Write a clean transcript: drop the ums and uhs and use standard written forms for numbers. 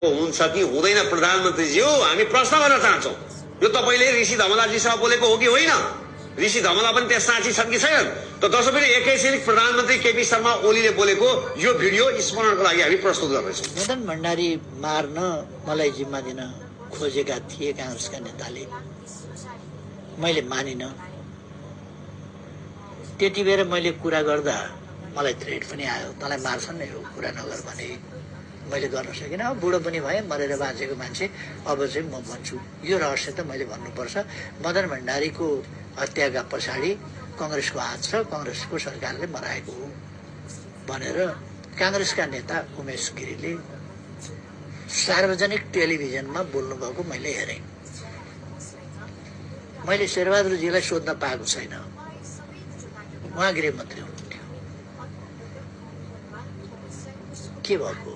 हुन्छ कि हुँदैन प्रधानमन्त्रीज्यू, हामी प्रश्न गर्न चाहन्छौँ। यो तपाईँले ऋषि धमलाजीसँग बोलेको हो कि होइन? ऋषि धमला पनि त्यहाँ साँची छन् कि छैनन्? त दोस्रो फेरि एकैछिन प्रधानमन्त्री केपी शर्मा ओलीले बोलेको यो भिडियो स्मरणको लागि हामी प्रस्तुत गर्दैछौँ। मदन भण्डारी मार्न मलाई जिम्मा दिन खोजेका थिए काङ्ग्रेसका नेताले, मैले मानिनँ। त्यति बेर मैले कुरा गर्दा मलाई थ्रेट पनि आयो, तँलाई मार्छन् नि, यो कुरा नगर भने। मैले गर्न सकिनँ। अब बुढो पनि भएँ, मरेर बाँचेको मान्छे, अब चाहिँ म भन्छु। यो रहस्य त मैले भन्नुपर्छ। मदन भण्डारीको हत्याका पछाडि काङ्ग्रेसको हात छ, काङ्ग्रेसको सरकारले मराएको हो भनेर काङ्ग्रेसका नेता उमेश गिरीले सार्वजनिक टेलिभिजनमा बोल्नुभएको मैले हेरेँ। मैले शेरबहादुरजीलाई सोध्न पाएको छैन, उहाँ गृहमन्त्री हुनुहुन्थ्यो। के भएको